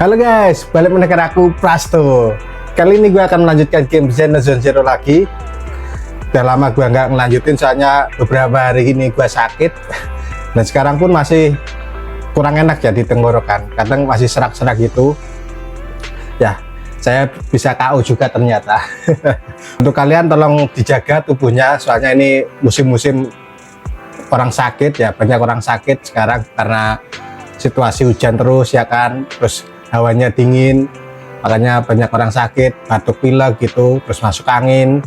Halo guys, balik menekan aku Prasto. Kali ini gue akan melanjutkan game Zen Zone Zero lagi. Udah lama gue nggak ngelanjutin soalnya beberapa hari ini gue sakit. Dan sekarang pun masih kurang enak ya di tenggorokan. Kadang masih serak-serak gitu. Ya, saya bisa KO juga ternyata. Untuk kalian tolong dijaga tubuhnya, soalnya ini musim-musim orang sakit ya, banyak orang sakit sekarang karena situasi hujan terus ya kan, terus hawanya dingin, makanya banyak orang sakit, batuk pilek gitu, terus masuk angin.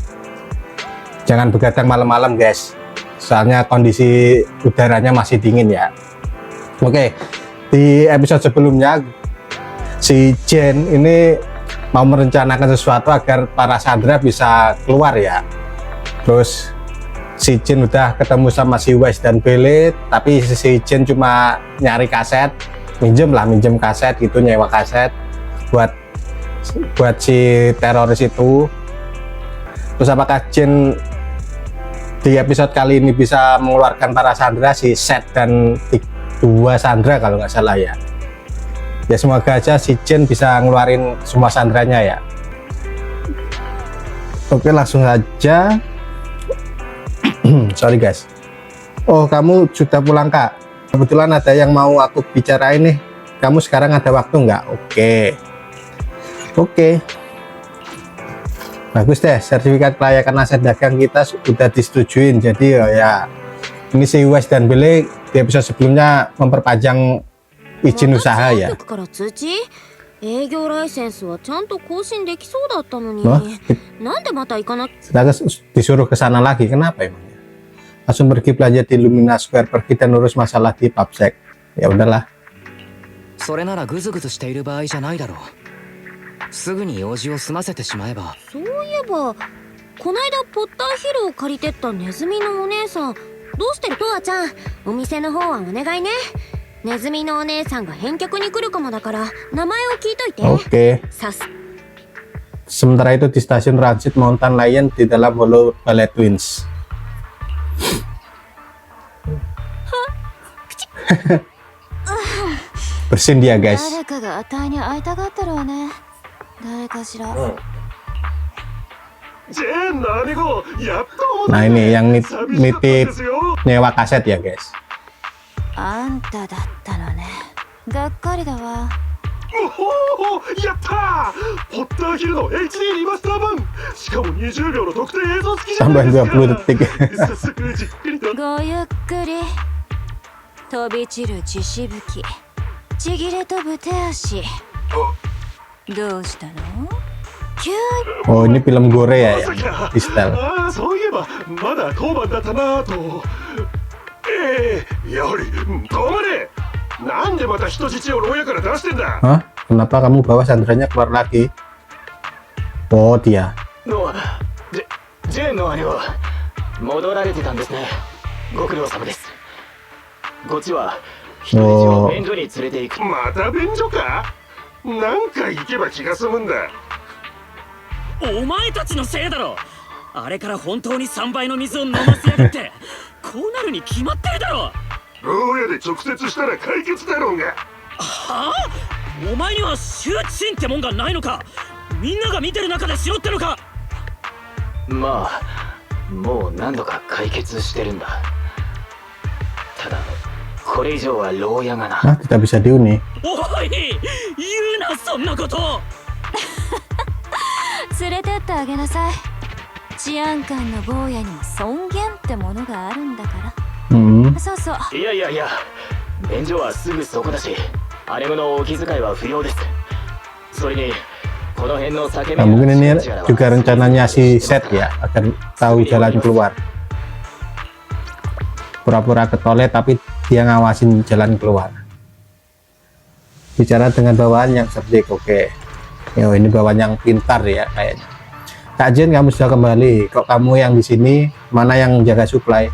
Jangan begadang malam-malam guys, soalnya kondisi udaranya masih dingin ya. Oke, di episode sebelumnya si Jen ini mau merencanakan sesuatu agar para Sandra bisa keluar ya. Terus si Jen udah ketemu sama si Wes dan Bele, tapi si Jen cuma nyari kaset, minjem kaset gitu, nyewa kaset buat si teroris itu. Terus apakah Jen di episode kali ini bisa mengeluarkan para Sandra, si Seth dan dua Sandra kalau nggak salah ya. Ya semoga aja si Jen bisa ngeluarin semua Sandranya ya. Oke, langsung saja. Sorry guys. Oh, kamu sudah pulang kak? Kebetulan ada yang mau aku bicarain nih. Kamu sekarang ada waktu nggak? Oke. Bagus deh, sertifikat kelayakan aset dagang kita sudah disetujuin. Jadi ya ini si Wes dan Bele di episode sebelumnya memperpanjang izin usaha ya. 営業ライセンスはちゃんと更新できそうだったのに、 なんでまた行かなきゃ。 Kita disuruh ke sana lagi, kenapa emangnya? Langsung pergi belanja di Lumina Square, pergi dan urus masalah di PubSec. Ya udahlah. それならグズグズしている場合じゃないだろう。すぐに用事を済ませてしまえば。そういえばこないだポッターヒルを借りてったネズミのお姉さん、どうしてる？トアちゃん、お店の方はお願いね。ネズミのお姉さんが返却に来るかもだから名前を聞いといて。 Oke. Sementara itu di stasiun transit Mountain Lion di dalam Hollow Ballet Twins. Bersin dia guys. Nah ini yang nitip nyewa kaset ya guys. あんただったのね。がっかりだわ。おお、やったー！ポッターヒルの HD リマスター版、しかも20秒の特典映像付きじゃないですか。20detik. 早速じっくりと。ごゆっくり。飛び散る血しぶき、ちぎれ飛ぶ手足。どうしたの？急に。 Oh ini film gore ya yang di setel. ああ、そういえばまだ当番だったなぁと。やはり止まれ。なんでまた人質を牢屋から出してんだ。 Hah? Kenapa kamu bawa Sandranya keluar lagi? Oh dia. ジェーンの兄は戻られてたんですね。ご苦労様です。こっちは人質を便所に連れて行く。また便所か。何回行けば気が済むんだ。お前たちのせいだろ。あれから本当に3倍の水を飲ませやがって。こうなるに決まってるだろ。牢屋で直接したら解決だろうが。はあ？お前には羞恥心ってもんがないのか。みんなが見てる中でしろってのか。まあもう何度か解決してるんだ。ただこれ以上は牢屋がな。 Hah, kita bisa dihuni. おい、言うなそんなこと。連れてってあげなさい。治安官の坊やにも尊厳ってものがあるんだから。そうそう。いや便所はすぐそこだし、姉子のお気遣いは不要です。それにこの辺の酒 Nah, mungkin ini juga rencananya si Seth ya, agar tahu jalan keluar. Pura-pura ke toilet tapi dia ngawasin jalan keluar. Bicara dengan bawahan yang cerdik. Oke. Yo, ini bawahan yang pintar ya kayaknya. Kak Jen, kamu sudah kembali. Kok kamu yang di sini? Mana yang jaga suplai?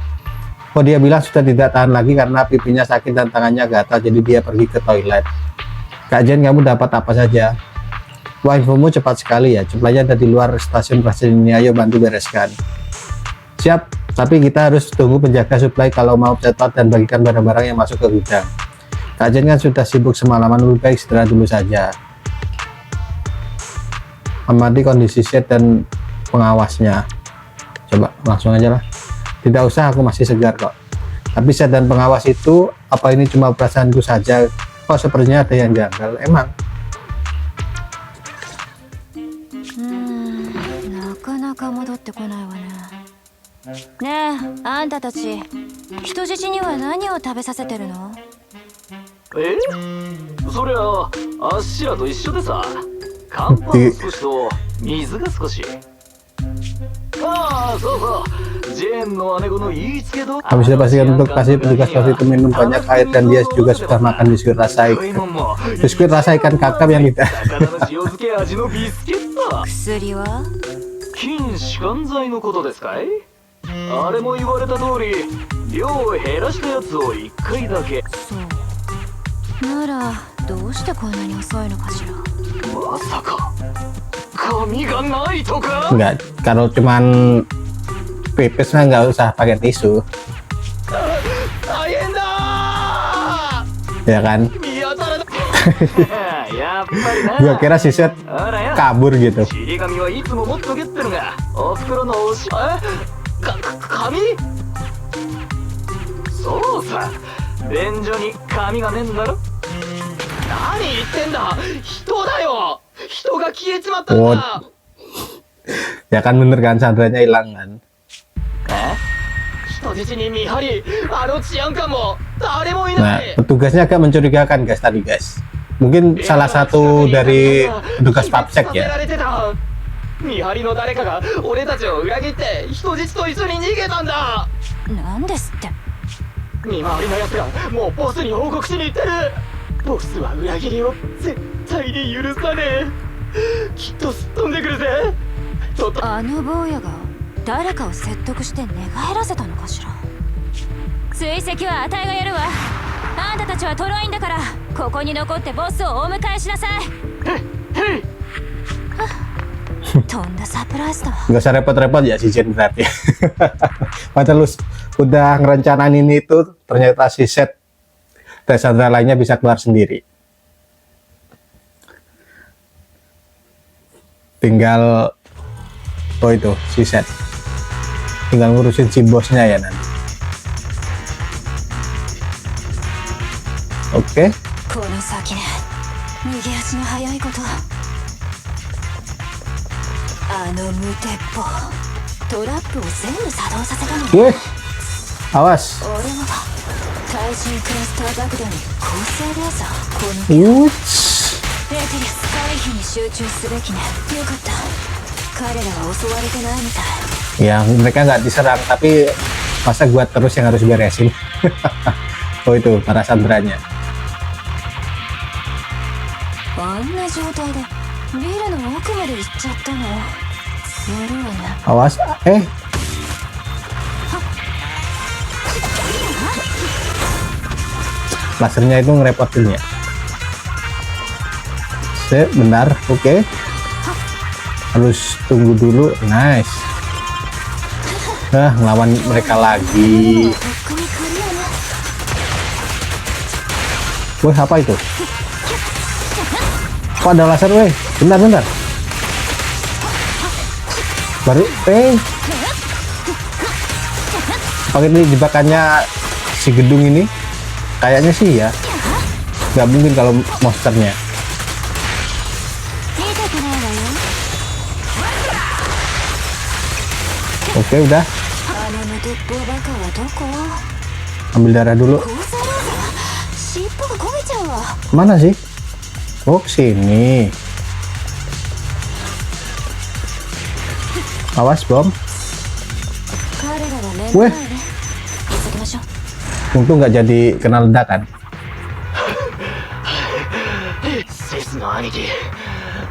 Oh, dia bilang sudah tidak tahan lagi karena pipinya sakit dan tangannya gatal, jadi dia pergi ke toilet. Kak Jen, kamu dapat apa saja? Wah, infomu cepat sekali ya. Suplainya ada di luar stasiun presiden ini. Ayo bantu bereskan. Siap, tapi kita harus tunggu penjaga suplai kalau mau cepat dan bagikan barang-barang yang masuk ke gudang. Kak Jen kan sudah sibuk semalaman, lebih baik istirahat dulu saja. amati kondisi set dan pengawasnya. Coba langsung aja lah. Tidak usah, aku masih segar kok. Tapi set dan pengawas itu, apa ini cuma perasaanku saja? Kok sepertinya ada yang janggal. Emang なかなか戻ってこないわね。ねえ、あんたたち、人質には何を食べさせてるの？そりゃあっしらと一緒でさ。乾パン少しと水が少し。ああ、そうそう。ジェーンの姉子の言いつけど。 kami sudah pastikan untuk kasih petugas pos itu minum banyak air dan dia juga sudah makan biskuit rasa ikan kakap yang tidak 魚の塩漬け味のビスケット。薬は？筋弛緩剤のことですかい？あれも言われた通り量を減らしたやつを1回だけ。そうならどうしてこんなに遅いのかしら。まさか髪がないとか？ enggak, kalau cuman pipis mah nggak usah pakai tisu 大変だー ya kan. 見当たらないやっぱりな Gua kira si set あらや kabur gitu. 尻紙はいつも持っとけってのがおふくろのおし紙そうさ便所に紙がねえんだろ何言ってんだ人だよ人が消えちまったんだ Ya kan bener kan, Sandranya hilang kan. 人質に見張りあの治安官も誰もい Nah, ない petugasnya agak mencurigakan guys tadi guys. Mungkin salah satu dari petugas papsek させら ya. れてた見張りの誰かが俺たちを裏切って人質と一緒に逃げたんだなんですって。見回りのやつがもうボスに報告しに行ってるボスは裏切りを絶対に許さねえきっとすっ飛んでくるぜあの坊やが誰かを説得して寝返らせたのかしら。追跡はあたいがやるわ。あんたたちはトロインだからここに残ってボスをお迎えしなさい。とんだサプライズだわ。 Nggak usah repot-repot ya si Jen berarti. Padahal lu udah ngerencanain ini itu, ternyata si Set dan Sandra lainnya bisa keluar sendiri. Tinggal itu si Set. Tinggal ngurusin si bosnya ya nanti. Oke. この先ね、逃げ足の速いことあの無鉄砲トラップを全部作動させたの。 Wih, awas. 俺もだ対人クラスター爆弾に構成レーザーこの Uts. エテリス回避に集中すべきね。よかった彼らは襲われてないみたい。 Ya mereka nggak diserang tapi masa gua terus yang harus beresin. Oh itu para sandranya. あんな状態でビルの奥まで行っちゃったの。やるわね。 Awas, lasernya itu ngerepotin ya. Benar, oke. Harus tunggu dulu, nice. Nah, ngelawan mereka lagi. とっくにクリアね。 Wih, apa itu? Kok ada laser, weh? Bentar. Baru, Pakai ini jebakannya si gedung ini. Kayaknya sih ya. Nggak mungkin kalau monsternya. 見てくればよ。 Oke, udah. あの無鉄砲バカはどこ？ Ambil darah dulu. 構成レーザー尻尾が焦げちゃうわ。 Mana sih? Oh, sini. Awas, bom. 彼らは目 Weh. の前ね。急ぎましょう。 Untung nggak jadi kena ledakan. セスの兄貴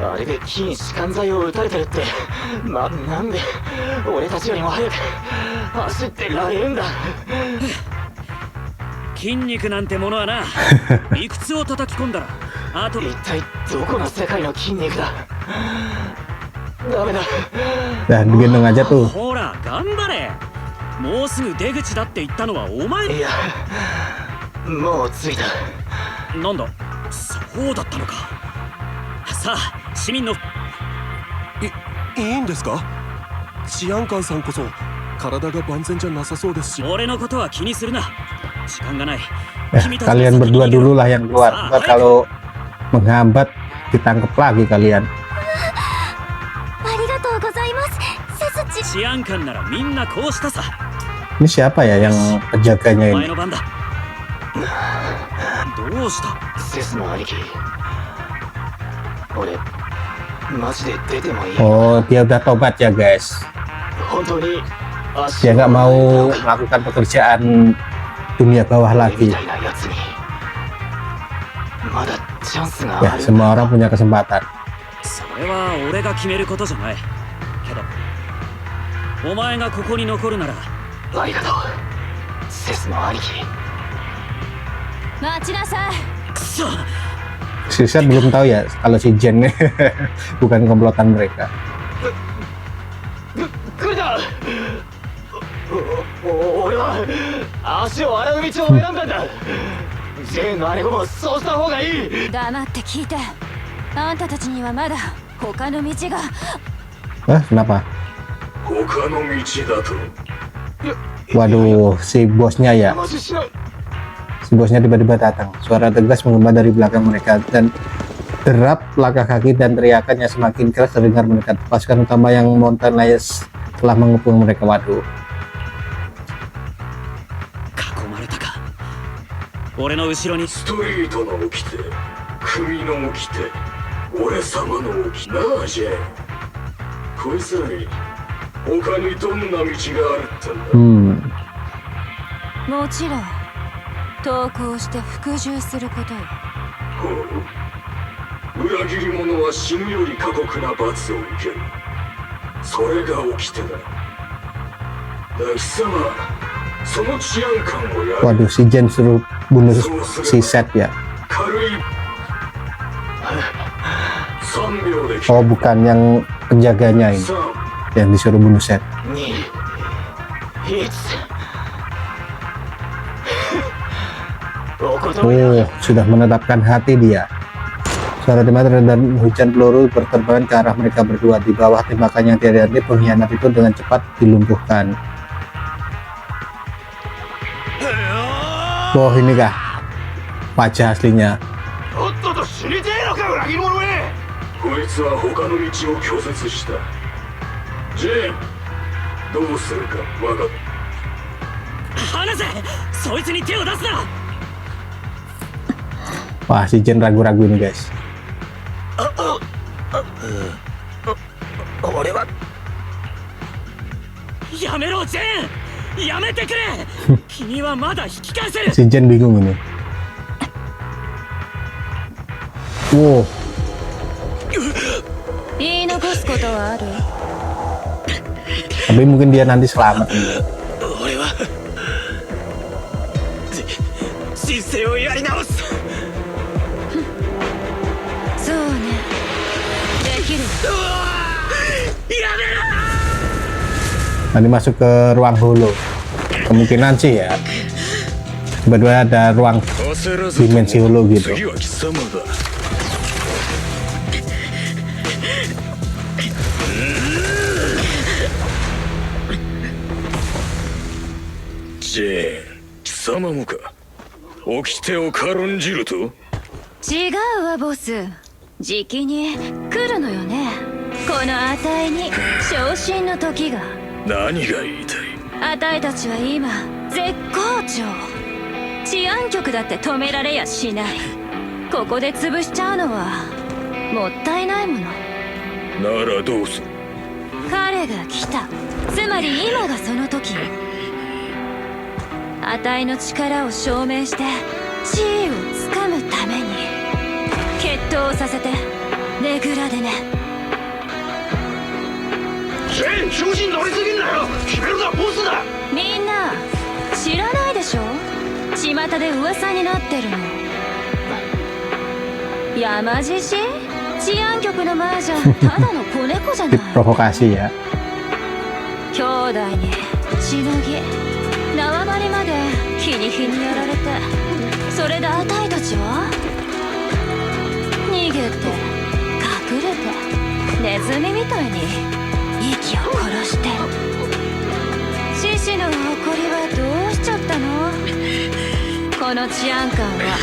あれで筋弛緩剤を打たれてるってなんで俺たちよりも早く走ってられるんだ筋肉なんてものはな理屈を叩き込んだらあと一体どこの世界の筋肉だダメだ Dah, digendong aja tuh. ほら頑張れもうすぐ出口だって言ったのはお前いやもう着いたなんだそうだったのかさあ市民のいいんですか？治安官さんこそ体が万全じゃなさそうですし。俺のことは気にするな。時間がない。 Kalian berdua dulu lah yang keluar. Ntar kalau menghambat ditangkap lagi kalian. ありがとうございますセスチ。治安官ならみんなこうしたさ。 Ini siapa ya yang penjaganya 前 ini? の番だ。どうした？セスの兄貴、俺マジで出てもいい？ Oh, dia udah tobat ya guys. 本当に Dia nggak mau melakukan pekerjaan dunia bawah み lagi. たいなやつにまだチャンスが Ya, ある。 semua orang punya kesempatan. それは俺が決めることじゃない。けど、お前がここに残るなら。ありがとう、セスの兄貴。待ちなさい。くそ。 Si Set belum tahu ya kalau si Jen bukan komplotan mereka. 来るな。俺は足を洗う道を選んだんだ。ジェーンの姉子もそうした方がいい。黙って聞いて。あんたたちにはまだ他の道が。 Kenapa? 他の道だと。 Waduh, si bosnya ya. マジしない。 Si bosnya tiba-tiba datang. Suara tegas menggema dari belakang mereka dan derap langkah kaki dan teriakannya semakin keras terdengar mendekat. Pasukan utama yang Mountain Lions telah mengepung mereka. Waduh. 囲まれたか。俺の後ろに。ストリートの掟、組の掟、俺様の掟なあジェーン。こいつらに他にどんな道があるってんだ。もちろん投降して服従することよ。ほう、裏切り者は死ぬより過酷な罰を受ける。それが掟だ。貴様、その治安官をやる。 Waduh, si Jen suruh bunuh si Set ya. 軽い3秒で Oh, bukan yang penjaganya ini 3、 yang disuruh bunuh Set. 2、1。お断り Oh, だ。 sudah menetapkan hati dia. Suara tembakan dan hujan peluru berterbangan ke arah mereka berdua. Di bawah tembakan yang tiada henti, pengkhianat itu dengan cepat dilumpuhkan. Oh, ini kah wajah aslinya? とっとと死にてえのか裏切り者め。こいつは他の道を拒絶した。ジェーン、どうするか分かった。離せ。そいつに手を出すな。 Wah, si Jen ragu-ragu ini guys. 俺はやめろジェーン。やめてくれ。君はまだ引き返せる。 Si Jen bingung ini. Wow, 言い残すことはある？ tapi mungkin dia nanti selamat. 俺は人生をやり直す。そうね。できる。やめろ。 Nanti masuk ke ruang holo. Kemungkinan sih ya. Tiba-tiba ada ruang dimensi holo gitu. 次は貴様だ。ジェーン、貴様もか。掟を軽んじると。違うわボス。じきに来るのよね。このあたいに昇進の時が。何が言いたい？あたいたちは今絶好調。治安局だって止められやしない。ここで潰しちゃうのはもったいないもの。ならどうする？彼が来た。つまり今がその時。あたいの力を証明して地位をつかむために決闘させてねぐらでね。ジェーン、調子に乗りすぎんなよ。決めるのはボスだ。みんな知らないでしょ。巷で噂になってるの。山獅子治安局の前じゃただの子猫じゃない。 Provokasi ya. 兄弟にしのぎ縄張りまで日に日にやられて、それであたいたちは逃げて隠れてネズミみたいに息を殺してる。獅子の誇りはどうしちゃったの？この治安官は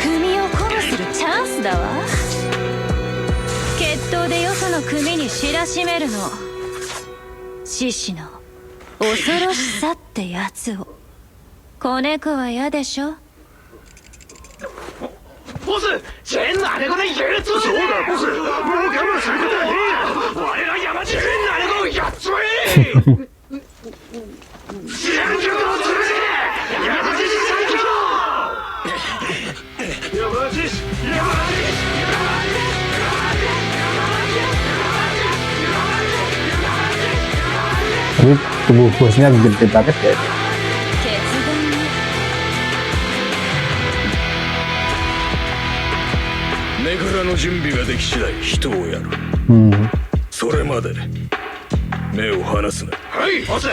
組を鼓舞するチャンスだわ。決闘でよその組に知らしめるの。獅子の恐ろしさってやつを。子猫は嫌でしょ？ボス、チェーンの姉子で憂鬱そうだ、ボス。もう我慢することはねえ。我ら山地軍の姉子をやっちまえ。治安局を潰せ。山地師最強。山地師、Tapi tubuh bosnya gede banget ya. 決断ね。ネグラの準備ができ次第人をやる。それまで目を離すな。はい、ボス。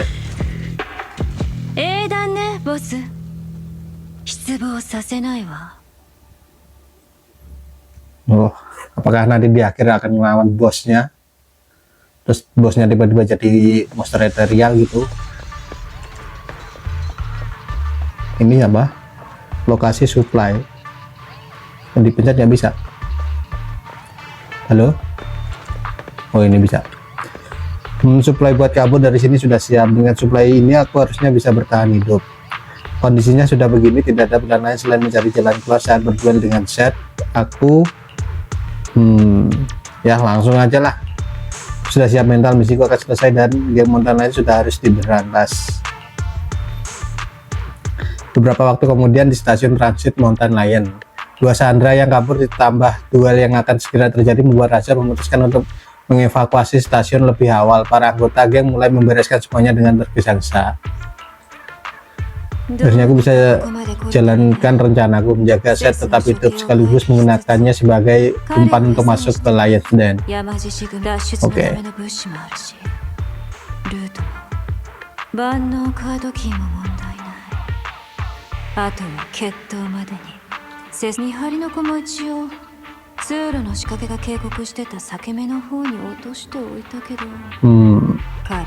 英断ね、ボス。失望させないわ。 Oh, apakah nanti di akhir akan melawan bosnya? Terus bosnya tiba-tiba jadi monster ethereal gitu. Ini apa? Lokasi supply. Yang dipencet nggak bisa. Halo? Oh, ini bisa. Supply buat kabur dari sini sudah siap. Dengan supply ini aku harusnya bisa bertahan hidup. Kondisinya sudah begini, tidak ada pilihan lain selain mencari jalan keluar saat berduel dengan Zed. Aku ya langsung aja lah. Sudah siap mental, misiku akan selesai dan game montan lain sudah harus diberantas. Beberapa waktu kemudian di stasiun transit Mountain Lion, dua Sandra yang kabur ditambah duel yang akan segera terjadi membuat Raja memutuskan untuk mengevakuasi stasiun lebih awal. Para anggota geng mulai membereskan semuanya dengan tergesa-gesa. Akhirnya aku bisa jalankan rencanaku menjaga Zed tetap hidup sekaligus menggunakannya sebagai umpan untuk masuk ke Lion's Den. Oke. あとは決闘までに見張りの子も一応通路の仕掛けが警告してた裂け目の方に落としておいたけど、彼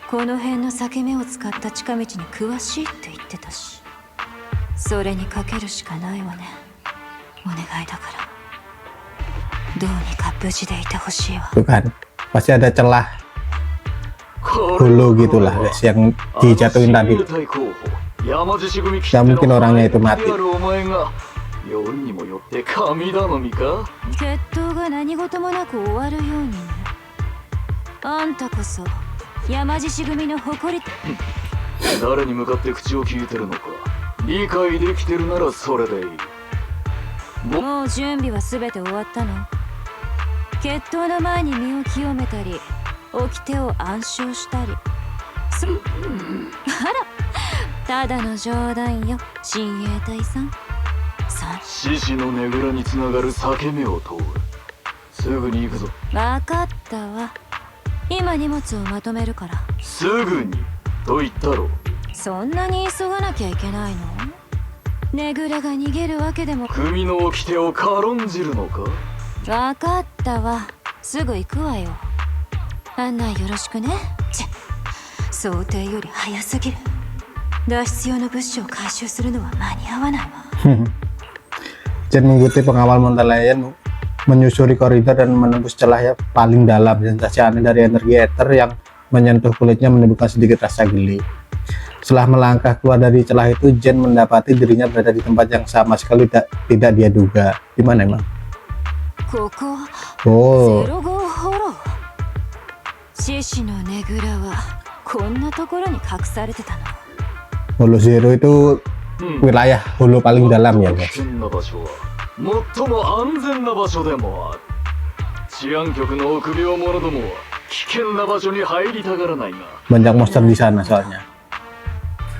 この辺の裂け目を使った近道に詳しいって言ってたし、それにかけるしかないわね。お願いだからどうにか無事でいてほしいわ。 Tuh kan, pasti ada celah hulu gitulah guys yang dijatuhin tadi. Ya mungkin orangnya itu mati. 夜にもよって神頼みか。決闘が何事もなく終わるようにね。あんたこそ山獅子組の誇り。誰に向かって口を聞いてるのか理解できてるならそれでいい。もう準備は全て終わったの？決闘の前に身を清めたり掟を暗唱したり。あら、ただの冗談よ、親衛隊さん。獅子のねぐらにつながる裂け目を通る。すぐに行くぞ。分かったわ。今荷物をまとめるから。すぐにと言ったろう。そんなに急がなきゃいけないの？ねぐらが逃げるわけでも。組の掟を軽んじるのか。分かったわ。すぐ行くわよ。案内よろしくね。想定より早すぎる。脱出用の物資を回収するのは間に合わないわ。Zed mengikuti pengawal Mountain Lion menyusuri koridor dan menembus celah yang paling dalam. Sensasi aneh dari energi ether yang menyentuh kulitnya menimbulkan sedikit rasa geli. Setelah melangkah keluar dari celah itu, Jen mendapati dirinya berada di tempat yang sama sekali tidak dia duga. Di mana emang? Oh. Holo Zero itu wilayah holo paling dalam ya guys. 最も安全な場所でもある。治安局の臆病者どもは危険な場所に入りたがらないが。Banyak monster di sana soalnya.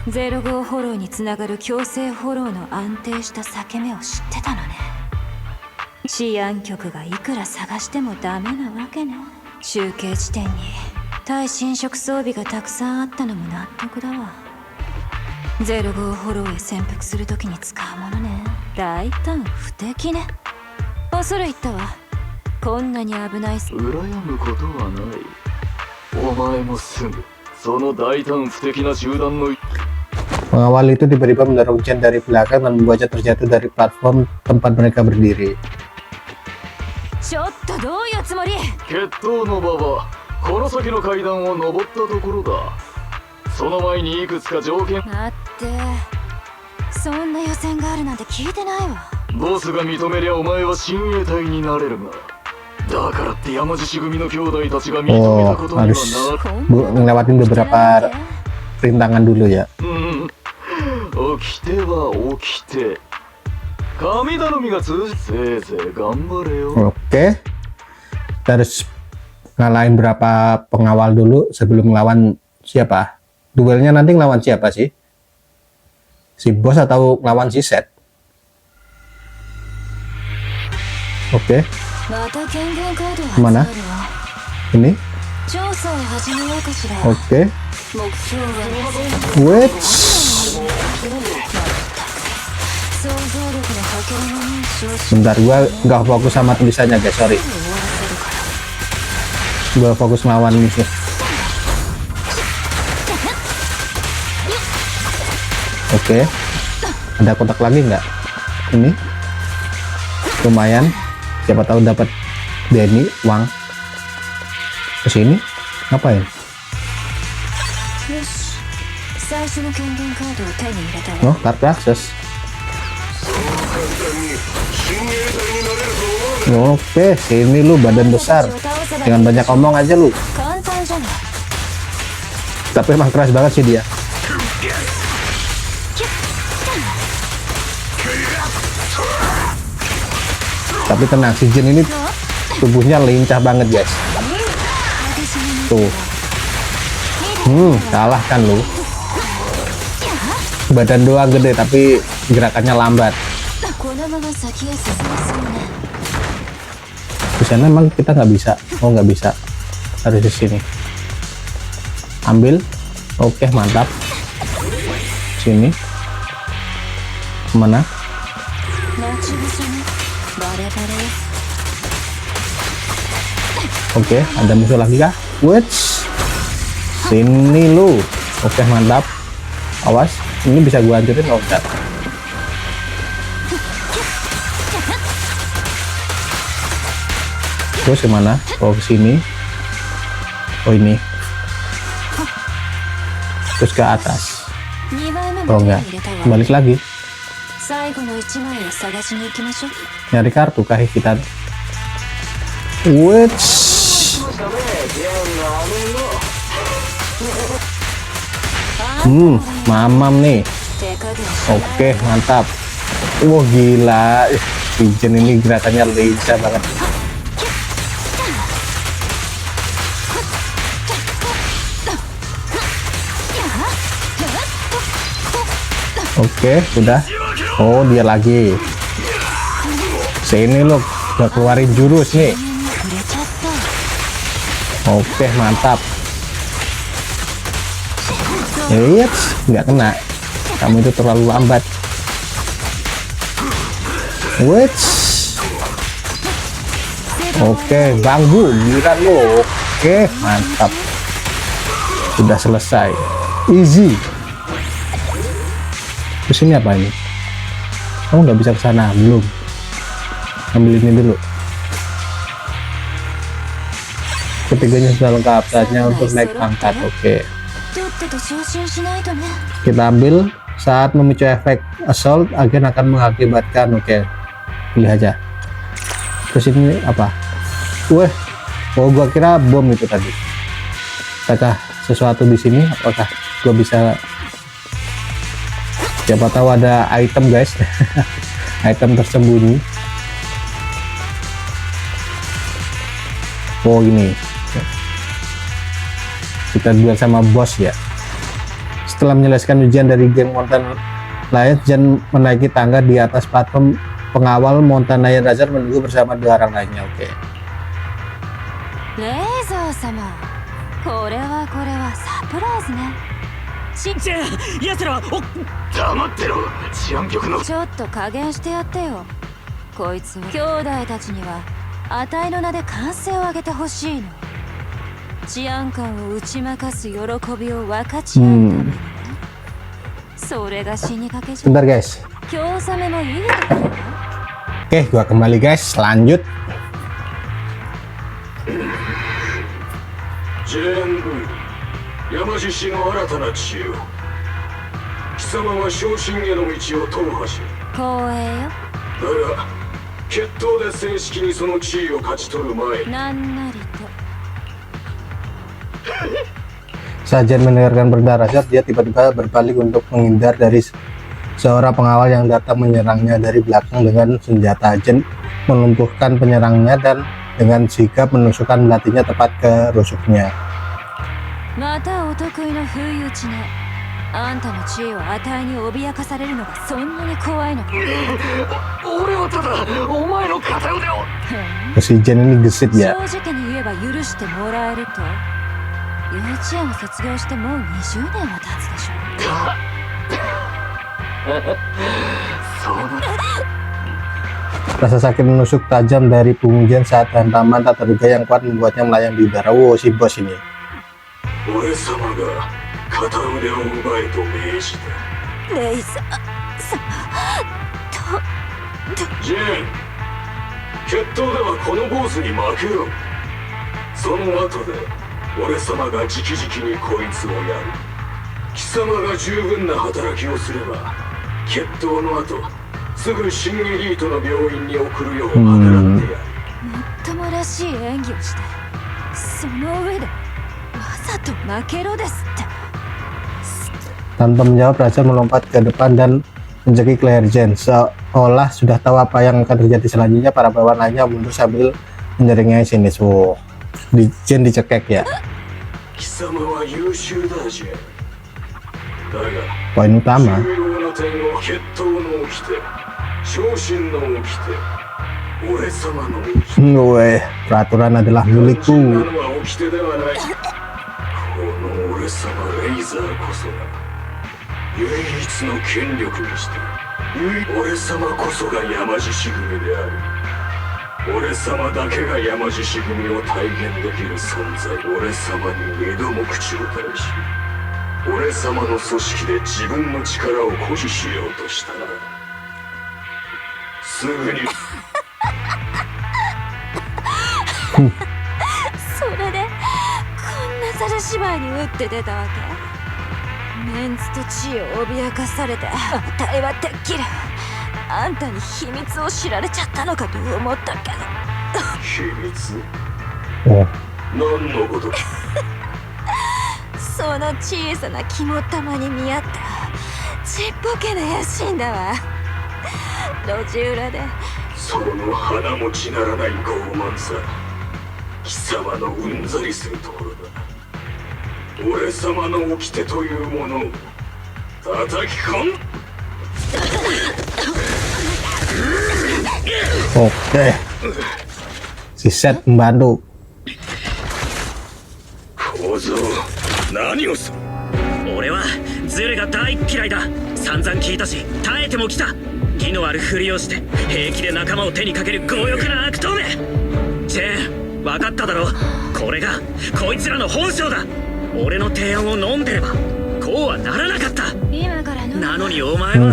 05フォローにつながる強制フォローの安定した裂け目を知ってたのね。治安局がいくら探してもダメなわけね。中継地点に対侵食装備がたくさんあったのも納得だわ。05フォローへ潜伏するときに使うものね。大胆不敵ね。恐れ入ったわ。こんなに危ない羨むことはない。お前もすぐその大胆不敵な集団の Pengawal itu tiba-tiba mendorong Chen dari belakang dan membuatnya terjatuh dari platform tempat mereka berdiri. ちょっとどういうつもり？決闘の場はこの先の階段を登ったところだ。その前にいくつか条件。待って、そんな予選があるなんて聞いてないわ。ボスが認めりゃお前は親衛隊になれるが、だからって山獅子組の兄弟たちが認めたことにはなる。Ngelewatin beberapa rintangan dulu ya. 起きては起きて。神頼みが通じ、せいぜい頑張れよ。Oke. Kita harus ngalahin berapa pengawal dulu sebelum ngelawan siapa? Duelnya nanti ngelawan siapa sih? Si bos atau ngelawan si Set? Oke. Mana? Ini? Oke. Wait. Bentar, gua nggak fokus sama tulisannya guys, sorry. Gua fokus ngelawan musuh. Oke. Ada kotak lagi nggak? Ini lumayan. Siapa tahu dapat Denny uang. Kesini ngapain? Oh, kartu akses. Oke, sini lu badan besar. Jangan banyak ngomong aja lu. Tapi emang keras banget sih dia. Tapi tenang, si Jin ini tubuhnya lincah banget guys. Tuh. Kalah kan lu. Badan doang gede tapi gerakannya lambat. Di sana emang kita nggak bisa. Oh, nggak bisa. Harus di sini. Ambil. Oke, mantap. Sini. Mana? Oke, ada musuh lagi kah? Wait. Sini lu. Oke, mantap. Awas, ini bisa gua hancurin. Oh, enggak. Terus kemana? Oh, ke sini. Oh, ini. Terus ke atas. Oh, enggak. Balik lagi. Nyari kartu kah kita? Wait. Mamam nih. Oke, mantap. Wah, gila. Pigeon ini gerakannya lincah banget. Oke, udah. Oh, dia lagi. Sini loh, gua keluarin jurus nih. Oke, mantap. Lihat, nggak kena. Kamu itu terlalu lambat. Wait. Oke, ganggu, giliran lo. Oke, mantap. Sudah selesai. Easy. Terus ini apa ini? Kamu nggak bisa ke sana, belum. Ambil ini dulu. Ketiganya sudah lengkap, saatnya untuk naik pangkat. Oke. Kita ambil. Saat memicu efek assault, agen akan mengakibatkan. Oke, pilih aja. Terus ini apa? Weh, oh gua kira bom itu tadi. Apakah sesuatu di sini? Apakah gua bisa? Siapa tahu ada item guys. Item tersembunyi. Oh, ini kita duel sama bos ya. Setelah menyelesaikan ujian dari geng Mountain Lion, Jen menaiki tangga di atas platform. Pengawal Mountain Lion Razer menunggu bersama dua orang lainnya. Oke. あたいの名で歓声を上げてほしいの。治安官を打ち負かす喜びを分かち合うためにね。それが死にかけじゃ。 Bentar guys. 今日納めもいいとこよ。 Oke, gua kembali guys. Lanjut. ジェーン・ウイ、山獅子の新たな知恵を。貴様は昇進への道を踏破し、光栄よ。だが決闘で正式にその地位を勝ち取る前に、なんなりと。 Saat Jen mendengarkan berita dahsyat, dia tiba-tiba berbalik untuk menghindar dari seorang pengawal yang datang menyerangnya dari belakang dengan senjata. Jen melumpuhkan penyerangnya dan dengan sigap menusukkan belatinya tepat ke rusuknya. またお得意の不意打ちね。あんたの地位をあたいに脅かされるのがそんなに怖いのか。俺はただお前の片腕を。 Si Jen ini gesit 正 ya. 直に言えば許してもらえると。幼稚園を卒業してもう20年は経つでしょ。 Rasa sakit menusuk tajam dari punggung Jen saat hantaman tak terduga yang kuat membuatnya melayang di udara. Wow, si bos ini. 俺様が片腕を奪えと命じた。レイザー様ジェーン、決闘ではこの坊主に負けろ。その後で俺様が直々にこいつをやる。貴様が十分な働きをすれば決闘の後すぐ新エリートの病院に送るよう計らってやる。もっともらしい演技をして、その上でわざと負けろですって。 Tanpa menjawab, Raja melompat ke depan dan mencekik leher Jen. Seolah sudah tahu apa yang akan terjadi selanjutnya, para bawahan lainnya mundur sambil menyeringai sinis. Wow, Jen dicekek ya. 貴様は優秀だジェーン。だが Poin utama. 重要な点を決闘の掟、昇進の掟、俺様の掟。 Weh, peraturan adalah 肝心 milikku. なのは掟ではない。この俺様レイザーこそが唯一の権力にして俺様こそが山獅子組である。俺様だけが山獅子組を体現できる存在。俺様に二度も口を垂れし、俺様の組織で自分の力を誇示しようとしたならすぐにそれでこんなざる芝居に打って出たわけ。メンツと地位を脅かされて、あたいはてっきりあんたに秘密を知られちゃったのかと思ったけど。秘密 Oh, 何のこと？その小さな肝っ玉に見合ったちっぽけな野心だわ。路地裏でその鼻持ちならない傲慢さ、貴様のうんざりするところだ。俺様の掟というものを叩き込ん。 oke. Si Set membantu. 小僧、何をする？俺はズルが大嫌いだ。散々聞いたし耐えてもきた。義のあるふりをして平気で仲間を手にかける強欲な悪党め。ジェーン、分かっただろ。これがこいつらの本性だ。俺の提案を飲んでればこうはならなかった。今から飲む。なのにお前は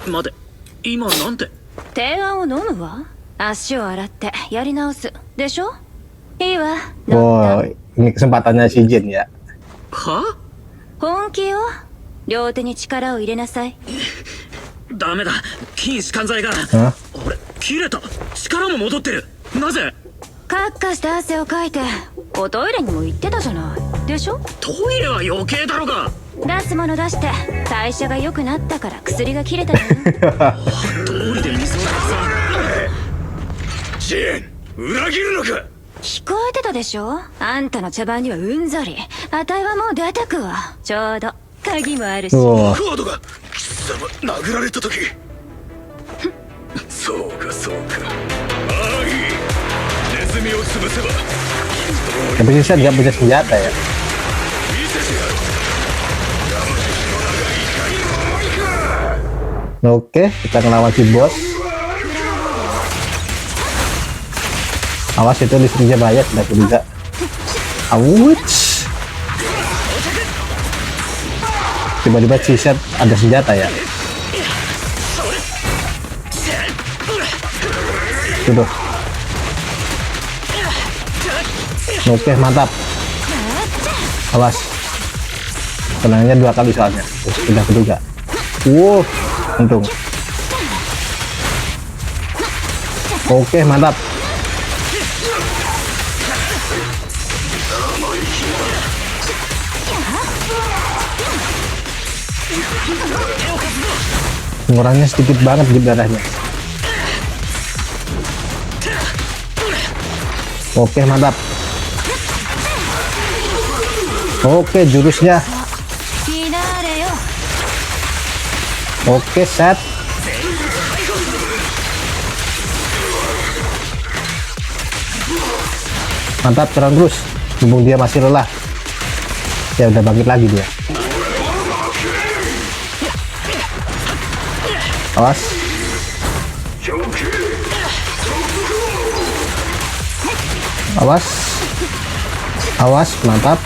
待て、今なんて。提案を飲むわ。足を洗ってやり直すでしょ。いいわ。 Wow, ini kesempatannya si Jen ya. は？本気よ。両手に力を入れなさい。ダメだ、筋弛緩剤が。あ俺切れた。力も戻ってる。なぜ？カッカして汗をかいておトイレにも行ってたじゃないでしょ。トイレは余計だろが。出すもの出して代謝が良くなったから薬が切れたのよ。通りで見そうださ。ジェーン、裏切るのか？聞こえてたでしょ。あんたの茶番にはうんざり。あたいはもう出てくわ。ちょうど鍵もあるし。 Wow. カードが貴様殴られた時。そうかそうか。ああいい。ネズミを潰せば Tapi si Set nggak punya senjata ya. 見せてやる。山獅子の名がいかにも重いか。 Oke, kita ngelawan si bos. Awas itu listriknya bahaya, sudah curiga. Awuts. Tiba-tiba Caesar ada senjata ya. Tuh. Oke, mantap. Awas. Tenangnya 2 kali soalnya. Sudah keduga. Wow, untung. Oke, mantap. Ngurangnya sedikit banget di darahnya. Oke, mantap. Oke, jurusnya. Oke, set. Mantap, serang terus. Mumpung dia masih lelah. Ya udah bangkit lagi dia. Awas. Awas. Awas, mantap.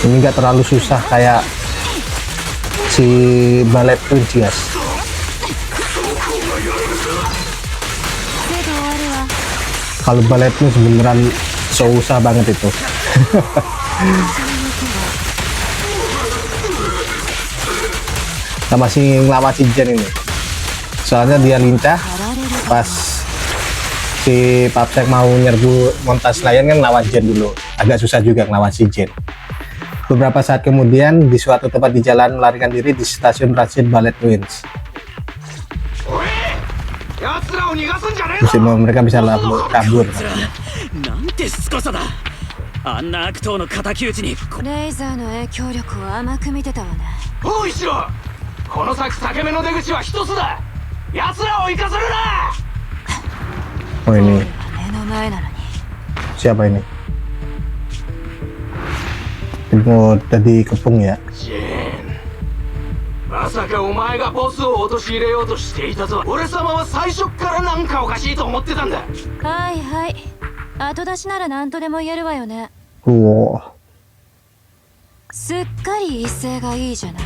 Ini nggak terlalu susah kayak si Ballet Princess. Kalau Ballet ini beneran susah banget itu. Kita masih ngelawan si Jen ini. Soalnya dia lincah pas si Papsek mau nyerbu montas layan kan lawan Jen dulu. Agak susah juga ngelawan si Jen. Beberapa saat kemudian di suatu tempat di jalan melarikan diri di stasiun transit Ballet Twins. Musim mereka bisa kabur. なんてしつこさだ。あんな悪党の敵討ちに。レイザーの影響力を甘く見てたわね。包囲しろ。この先裂け目の出口は一つだ。奴らを行かせるな。 Oh ini 目の前なのに。 siapa ini? Mau tadi kepung ya? ジェーン。まさかお前がボスを陥れようとしていたとは。俺様は最初からなんかおかしいと思ってたんだ。はいはい。後出しなら何とでも言えるわよね。 Wow. すっかり威勢がいいじゃない。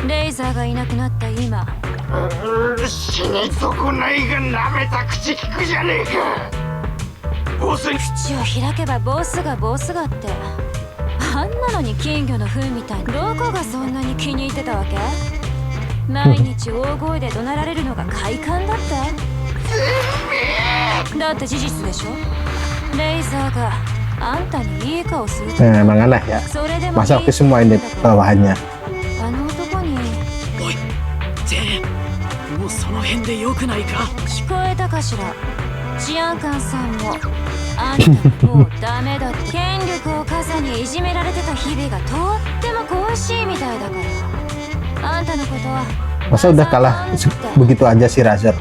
レイザーがいなくなった今。死に損ないが舐めた口利くじゃねえか。ボスに口を開けばボスがボスがって。あんなのに金魚の糞みたい。どこがそんなに気に入ってたわけ？毎日大声で怒鳴られるのが快感だって。だって事実でしょ。レイザーがあんたにいい顔すると。 Emang aneh ya. Masa oke semua ini bawahannya. あの男に。おい、ジェーン、もうその辺でよくないか。聞こえたかしら。治安官さんもあんたもうダメだって。権力を傘にいじめられてた日々がとっても恋しいみたいだから。あんたのことは Masa udah kalah begitu aja si Razor?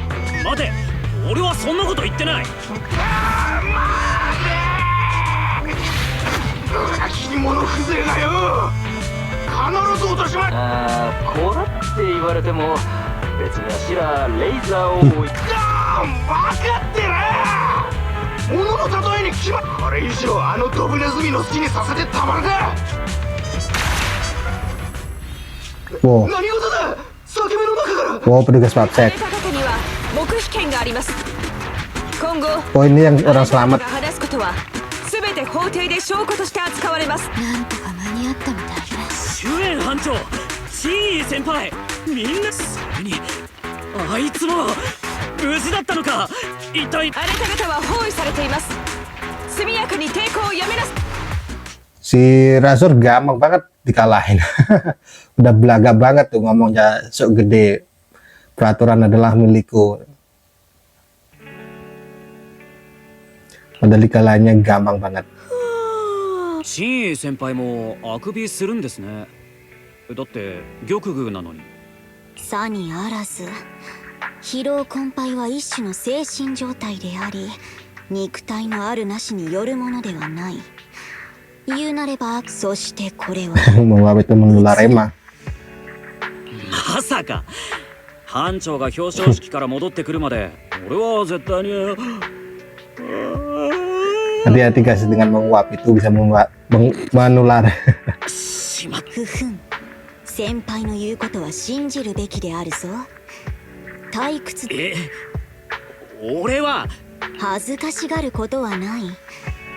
待て、俺はそんなこと言ってない。気物風情がよ。必ず落としまい。こらって言われても別にあしらレイザーを置いて。分かってる。物の例えに決まっ。これ以上あのドブネズミの好きにさせてたまるか。 Wow. 何事だ。裂け目の中から。 Wow, petugas Papsek. 方には黙秘権があります。今後 Oh ini yang orang selamat. 話すことはすべて法廷で証拠として扱われます。なんとか間に合ったみたいね。シュエン班長、チー先輩、みんなそれにあいつも無事だったのか。一体あなた方は包囲されています。速やかに抵抗をやめなさい。 Si Razor gampang banget dikalahin. Udah belaga banget tuh ngomongnya sok gede. Peraturan adalah milikku. Padahal dikalahinnya gampang banget. チー先輩もあくびするんですね。だって玉宮なのに。さにあらず、疲労困憊は一種の精神状態であり、肉体のあるなしによるものではない。言うなれば、そしてこれは Mengapa itu mengular emang? まさか班長が表彰式から戻ってくるまで俺は絶対に Hati-hati guys, dengan menguap itu bisa menular. しまっふふん、先輩の言うことは信じるべきであるぞ。退屈え俺は恥ずかしがることはない。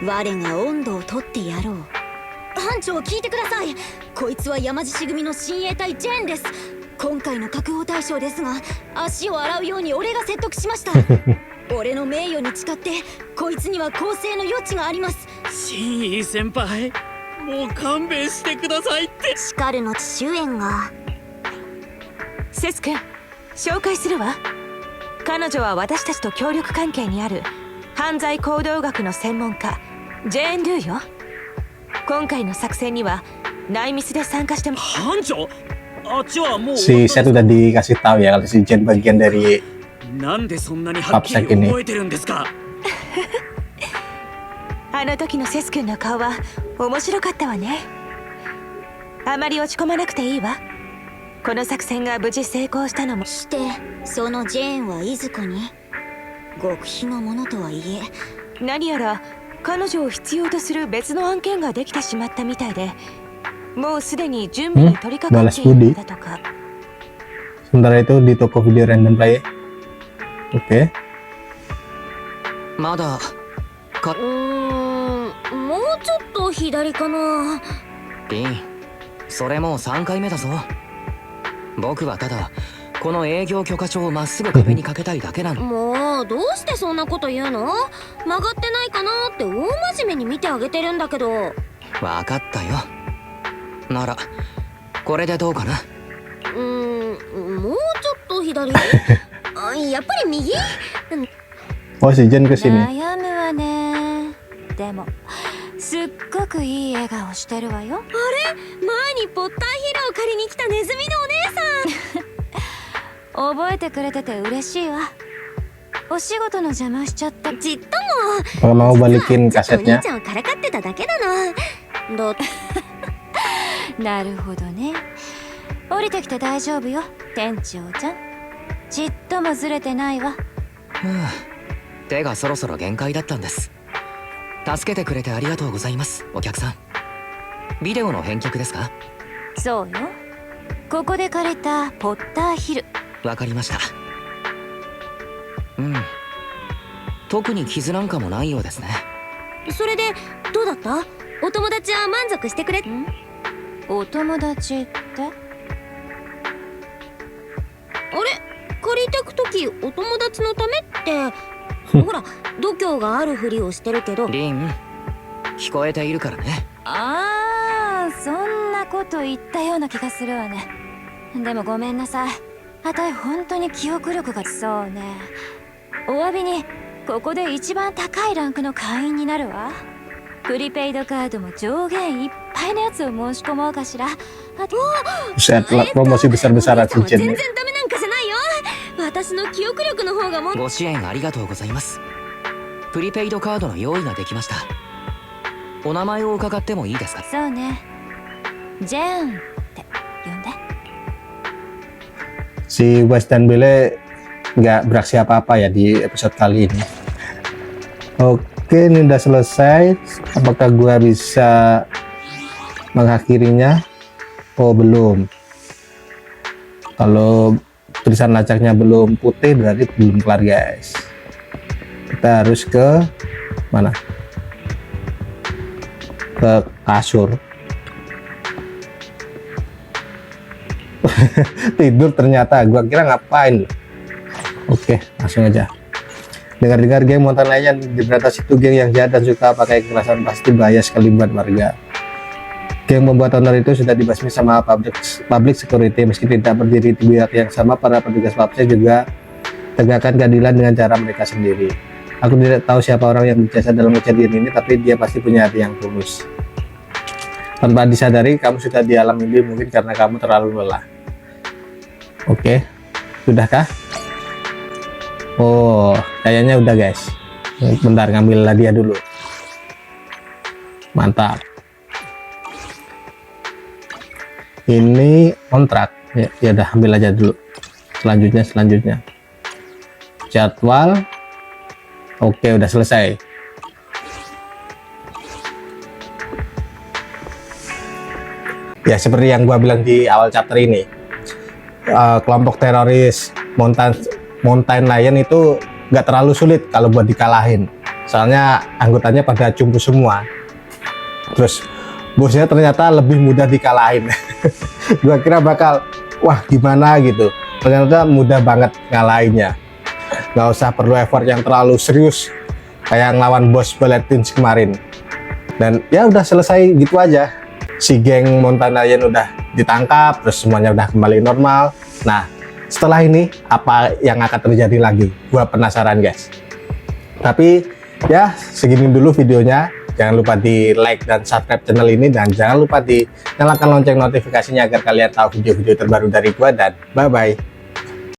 我が温度を取ってやろう。班長聞いてください。こいつは山獅子組の親衛隊ジェーンです。今回の確保対象ですが、足を洗うように俺が説得しました。俺の名誉に誓ってこいつには更生の余地があります。真意先輩もう勘弁してくださいって。叱るのち主演が。セス君、紹介するわ。彼女は私たちと協力関係にある犯罪行動学の専門家ジェーン・ルーよ。今回の作戦には内ミスで参加しても。班長あっちはもう Si Seth udah dikasih tahu ya kalau si Jen bagian dari なんでそんなにはっきり覚えてるんですか。あの時のセス君の顔は面白かったわね。あまり落ち込まなくていいわ。この作戦が無事成功したのも。してそのジェーンはいずこに。極秘のものとはいえ何やら彼女を必要とする別の案件ができてしまったみたいで、もうすでに準備に取り掛かっているのだとか。sementara itu di toko video random play. Oke. まだか。もうちょっと左かな。リン、それもう3回目だぞ。僕はただこの営業許可証をまっすぐ壁にかけたいだけなの。もうどうしてそんなこと言うの。曲がってないかなって大真面目に見てあげてるんだけど。わかったよ。ならこれでどうかな。もうちょっと左。あ、やっぱり右。 Oh si Jen kesini. 悩むわね。でもすっごくいい笑顔してるわよ。前にポッターヒルを借りに来たネズミのお姉さん。覚えてくれてて嬉しいわ。お仕事の邪魔しちゃった。ちっとも。 Kalau mau balikin ちょっとお kasetnya. 兄ちゃんをからかってただけだな。なるほどね。降りてきて大丈夫よ、店長ちゃん。ちっともずれてないわ。手がそろそろ限界だったんです。助けてくれてありがとうございます、お客さん。ビデオの返却ですか？そうよ。ここで借りたポッターヒル。わかりました。特に傷なんかもないようですね。それでどうだった？お友達は満足してくれ。お友達って？あれ、借りてくときお友達のためってほら度胸があるふりをしてるけど。リン、聞こえているからね。ああ、そんなこと言ったような気がするわね。でもごめんなさい。あたい本当に記憶力が。そうね。お詫びにここで一番高いランクの会員になるわ。プリペイドカードも上限いっぱいのやつを申し込もうかしら。あと Set promosi besar-besaran お si 姉ちゃん Jen は全 nih. 然ダメなんかじゃないよ。私の記憶力の方がも。ご支援ありがとうございます。プリペイドカードの用意ができました。お名前を伺ってもいいですか？そうね。ジェーンって呼んで。 Si Wes dan Belle nggak beraksi apa-apa ya di episode kali ini. Oke, ini udah selesai. Apakah gua bisa mengakhirinya? Oh, belum. Kalau tulisan lacaknya belum putih berarti belum kelar, guys. Kita harus ke mana? Ke kasur. Tidur ternyata, gua kira ngapain. Oke, langsung aja. Dengar-dengar geng Mountain Lion diberantas itu geng yang jahat dan suka pakai kekerasan, pasti bahaya sekali buat warga. Geng pembuat honor itu sudah dibasmi sama public security. Meski tidak berdiri di pihak yang sama, para petugas PAPSEC juga tegakkan keadilan dengan cara mereka sendiri. Aku tidak tahu siapa orang yang berjasa dalam kejadian ini, tapi dia pasti punya hati yang tulus. Tanpa disadari, kamu sudah di alam mimpi mungkin karena kamu terlalu lelah. Oke, sudahkah? Oh, kayaknya udah, guys. Bentar, ngambil hadiah dulu. Mantap. Ini kontrak. Ya udah, ambil aja dulu. Selanjutnya jadwal. Oke, udah selesai. Ya seperti yang gua bilang di awal chapter ini, kelompok teroris Mountain Lion itu nggak terlalu sulit kalau buat dikalahin, soalnya anggotanya pada cumpu semua. Terus bosnya ternyata lebih mudah dikalahin. Gua kira bakal wah gimana gitu, ternyata mudah banget ngalahinnya. Nggak usah perlu effort yang terlalu serius kayak ngelawan bos Ballet Twins kemarin. Dan ya udah selesai gitu aja. Si geng Mountain Lion udah ditangkap, terus semuanya udah kembali normal. Nah, setelah ini apa yang akan terjadi lagi? Gua penasaran, guys. Tapi ya segini dulu videonya. Jangan lupa di like dan subscribe channel ini, dan jangan lupa di nyalakan lonceng notifikasinya agar kalian tahu video-video terbaru dari gua, dan bye bye.